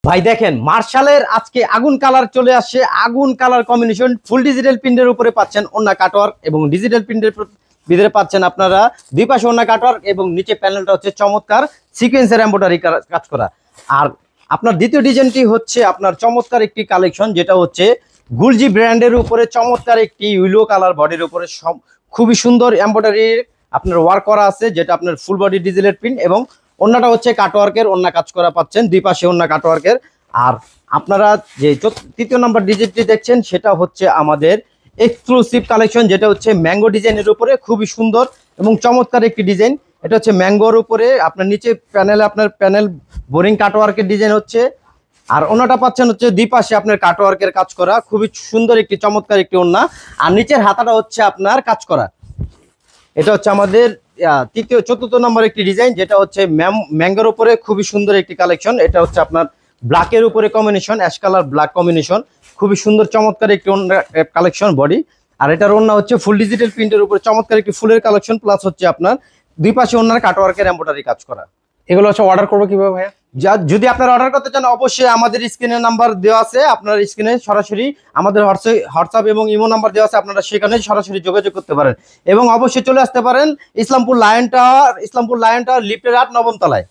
ভাই দেখেন মার্শালের আজকে আগুন কালার চলে আসছে, আগুন কালার কম্বিনেশন ফুল ডিজিটাল প্রিন্টের উপরে পাচ্ছেন ওন্না কাটওয়ার্ক এবং ডিজিটাল প্রিন্টের ভিতরে পাচ্ছেন আপনারা দুই পাশে ওন্না কাটওয়ার্ক এবং নিচে প্যানেলটা হচ্ছে চমৎকার সিকোয়েন্সের এমব্রয়ডারি কাজ করা। আর আপনার দ্বিতীয় ডিজাইনটি হচ্ছে আপনার চমৎকার একটি কালেকশন, যেটা হচ্ছে গুলজি ব্র্যান্ডের উপরে চমৎকার একটি ইয়েলো কালার বডির উপরে খুবই সুন্দর এমব্রয়ডারি আপনার ওয়ার্ক করা আছে, যেটা আপনার ফুল বডি ডিজিটাল প্রিন্ট এবং ওন্নাটা হচ্ছে কাটওয়ার্কের ওন্না কাজ করা পাচ্ছেন, দুই পাশে ওন্না কাটওয়ার্কের। আর আপনারা যে তৃতীয় নম্বর ডিজাইনটি দেখছেন সেটা হচ্ছে আমাদের এক্সক্লুসিভ কালেকশন, যেটা হচ্ছে ম্যাঙ্গো ডিজাইনের উপরে খুবই সুন্দর এবং চমৎকার একটি ডিজাইন। এটা হচ্ছে ম্যাঙ্গোর উপরে আপনার নিচে প্যানেলে আপনার প্যানেল বোরিং কাটওয়ার্কের ডিজাইন হচ্ছে, আর ওন্নাটা পাচ্ছেন হচ্ছে দুই পাশে আপনার কাটওয়ার্কের কাজ করা, খুবই সুন্দর একটি চমৎকার একটি ওন্না। আর নিচের হাতাটা হচ্ছে আপনার কাজ করা। এটা হচ্ছে আমাদের চতুর্থ নম্বর একটি ডিজাইন, যেটা হচ্ছে ম্যাঙ্গোর উপরে খুবই সুন্দর একটি কালেকশন। এটা হচ্ছে আপনার ব্ল্যাকের উপরে combination, ash colour black combination, খুবই সুন্দর চমৎকার একটি কালেকশন বডি। আর এটার ওন্না হচ্ছে ফুল ডিজিটাল প্রিন্টের উপরে চমৎকার একটি ফুলের কালেকশন, প্লাস হচ্ছে আপনার দুই পাশে ওন্নার কাটওয়ার্কের এমব্রয়ডারি কাজ করা। এগুলো হচ্ছে অর্ডার করবো কিভাবে ভাইয়া? যদি আপনারা অর্ডার করতে চান অবশ্যই আমাদের স্ক্রিনে নাম্বার দেওয়া আছে, আপনার স্ক্রিনে সরাসরি আমাদের হোয়াটসঅ্যাপ এবং ইমো নাম্বার দেওয়া আছে, আপনারা সেখানে সরাসরি যোগাযোগ করতে পারেন এবং অবশ্যই চলে আসতে পারেন ইসলামপুর লায়ন টাওয়ার লিফটের 8 নবম তলায়।